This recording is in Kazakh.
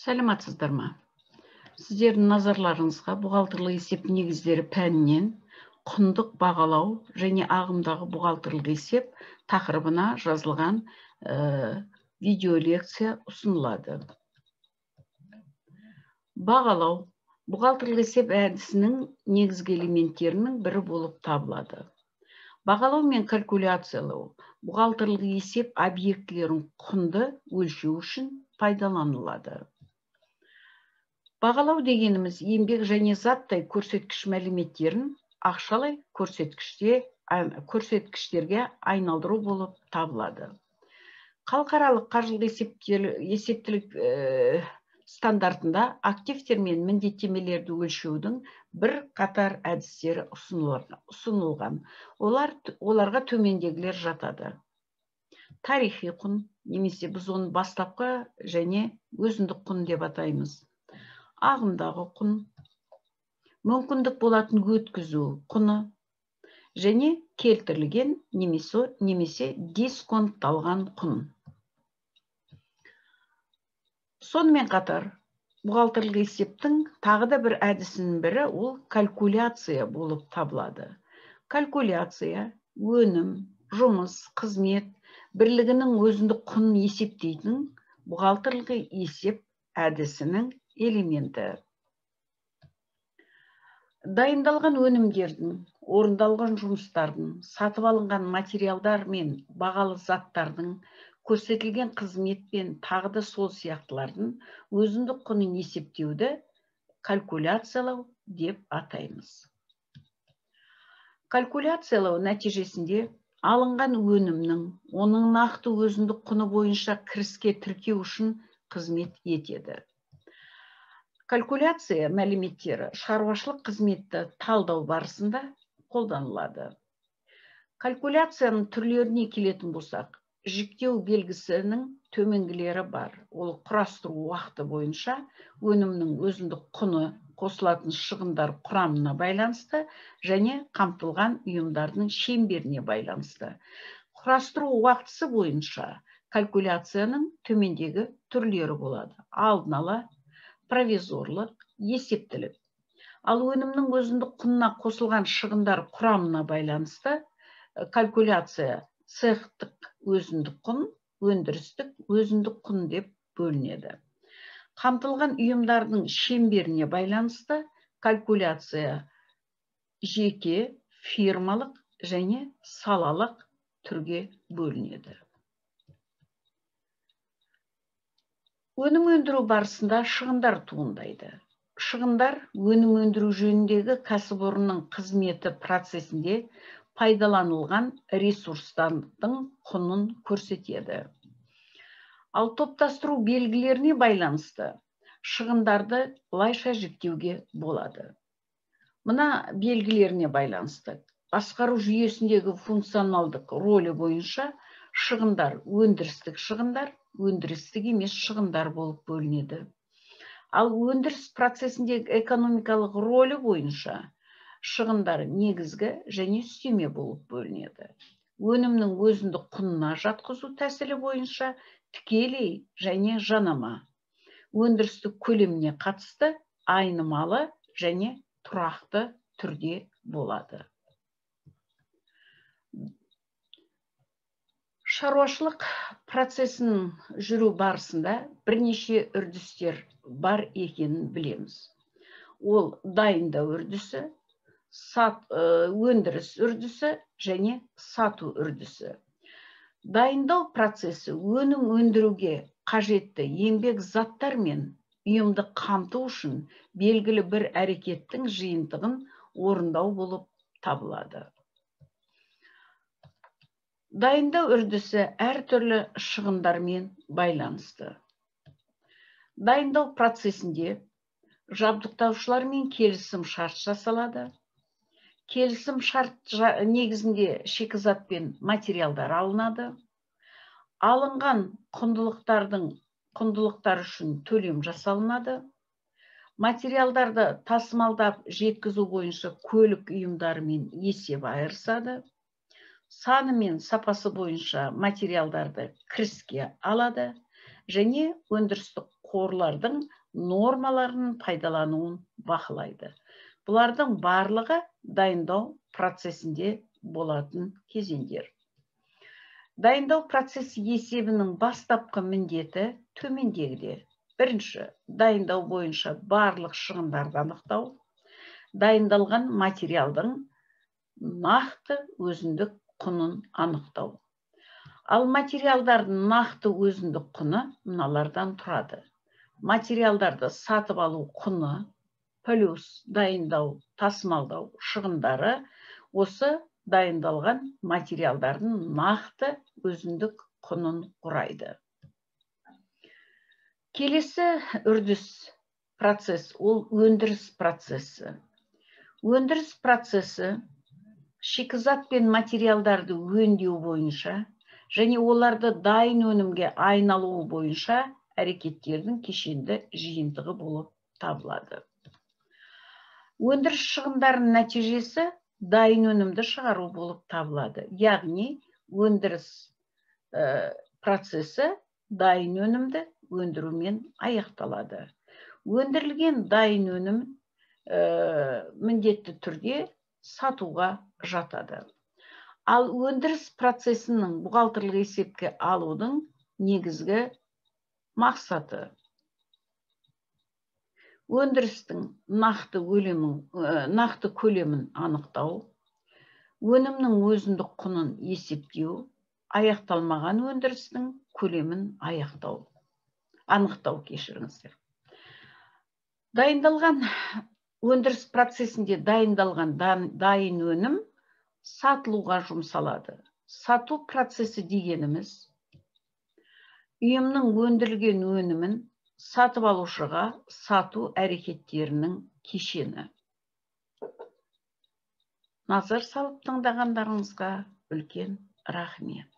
Сәлематсыздар ма? Сіздердің назарларыңызға бухгалтерлік есеп негіздері пәнінен құндық бағалау және ағымдағы бухгалтерлік есеп тақырыбына жазылған видео лекция ұсынылады. Бағалау бухгалтерлік есеп әдісінің негізгі элементтерінің бірі болып табылады. Бағалау мен калькуляциялау бухгалтерлік есеп объектілерін құнды өлшеу үшін пайдаланылады. Бағалау дегеніміз еңбек және заттай көрсеткіш мәліметтерін ақшалай көрсеткіштерге айналдыру болып табылады. Халықаралық қаржылық есептілік стандартында активтер мен міндеттемелерді өлшеудің бір қатар әдістері ұсынылған. Оларға төмендегілер жатады. Тарихи құн, немесе біз оны бастапқы және өзіндік құн деп атаймыз. Ағымдағы құн, мүмкіндік болатын өткізу құны және келтірілген немесе дисконтталған құн. Сонымен қатар, бухгалтерлік есептің тағы да бір әдісінің бірі ол калькуляция болып табылады. Калькуляция өнім, жұмыс, қызмет бірлігінің өзіндік құнын есептейтін бухгалтерлік есеп әдісінің элементі. Дайындалған өнімдердің, орындалған жұмыстардың, сатып алынған материалдар мен бағалы заттардың, көрсетілген қызмет пен тағы да сол сияқтылардың өзіндік құнын есептеуді калькуляциялау деп атаймыз. Калькуляциялау нәтижесінде алынған өнімнің, оның нақты өзіндік құны бойынша кіріске тіркеу үшін қызмет етеді. Калькуляция мәліметтері шаруашылық қызметті талдау барысында қолданылады. Калькуляцияның түрлеріне келетін болсақ, жіктеу белгісінің төменгілері бар. Ол құрастыру уақыты бойынша өнімнің өзіндік құны қосылатын шығындар құрамына байланысты және қамтылған ұйымдардың шеңберіне байланысты. Құрастыру уақытысы бойынша калькуляцияның төмендегі түрлері болады. Алдын ала, провизорлық, есептілік. Ал өнімнің өзіндік құнына қосылған шығындар құрамына байланысты калькуляция цехтік өзіндік құн, өндірістік өзіндік құн деп бөлінеді. Қамтылған ұйымдардың шеңберіне байланысты калькуляция жеке, фирмалық және салалық түрге бөлінеді. Өнім өндіру барысында шығындар туындайды. Шығындар өнім өндіру жөніндегі кәсіпорынның қызметі процесінде пайдаланылған ресурстардың құнын көрсетеді. Ал топтастыру белгілеріне байланысты шығындарды былайша жіктеуге болады. Мына белгілеріне байланысты басқару жүйесіндегі функционалдық рөлі бойынша шығындар өндірістік шығындар, өндірістік емес шығындар болып бөлінеді. Ал өндіріс процесіндегі экономикалық рөлі бойынша шығындар негізгі және үстеме болып бөлінеді. Өнімнің өзіндік құнына жатқызу тәсілі бойынша тікелей және жанама. Өндірістік көлеміне қатысты айнымалы және тұрақты түрде болады. Шаруашылық процесін жүру барысында бірнеше үрдістер бар екенін білеміз. Ол дайындау үрдісі, өндіріс үрдісі және сату үрдісі. Дайындау процесі өнім өндіруге қажетті еңбек заттар мен ұйымды қамту үшін белгілі бір әрекеттің жиынтығын орындау болып табылады. Дайындау үрдісі әртүрлі шығындармен байланысты. Дайындау процесінде жабдықтаушылармен келісім шарт жасалады. Келісім шарт негізінде шикізат пен материалдар алынады. Алынған құндылықтар үшін төлем жасалынады. Материалдарды тасымалдап жеткізу бойынша көлік ұйымдарымен есеп айырысады. Саны мен сапасы бойынша материалдарды кіріске алады және өндірістік қорлардың нормаларының пайдалануын бақылайды. Бұлардың барлығы дайындау процесінде болатын кезеңдер. Дайындау процесі есебінің бастапқы міндеті төмендегіде. Бірінші, дайындау бойынша барлық шығындарды анықтау. Дайындалған материалдың нақты өзіндік құнын анықтау. Ал материалдардың нақты өзіндік құны мыналардан тұрады. Материалдарды сатып алу құны плюс дайындау, тасымалдау шығындары осы дайындалған материалдардың нақты өзіндік құнын құрайды. Келесі үрдіс процесс, ол өндіріс процесі. Өндіріс процесі шикізат пен материалдарды өңдеу бойынша және оларды дайын өнімге айналуы бойынша әрекеттердің кешенді жиынтығы болып табылады. Өндіріс шығындарының нәтижесі дайын өнімді шығару болып табылады. Яғни өндіріс процесі дайын өнімді өндірумен аяқталады. Өндірілген дайын өнім міндетті түрде сатуға жатады. Ал өндіріс процесінің бухгалтерлік есепке алудың негізгі мақсаты өндірістің нақты көлемін анықтау, өнімнің өзіндік құнын есептеу, аяқталмаған өндірістің көлемін анықтау, кешіріңіздер. Дайындалған өндіріс процесінде дайындалған дайын өнім сатылуға жұмсалады. Сату процесі дегеніміз ұйымның өндірілген өнімін сатып алушыға сату әрекеттерінің кешені. Назар салып тыңдағандарыңызға үлкен рахмет.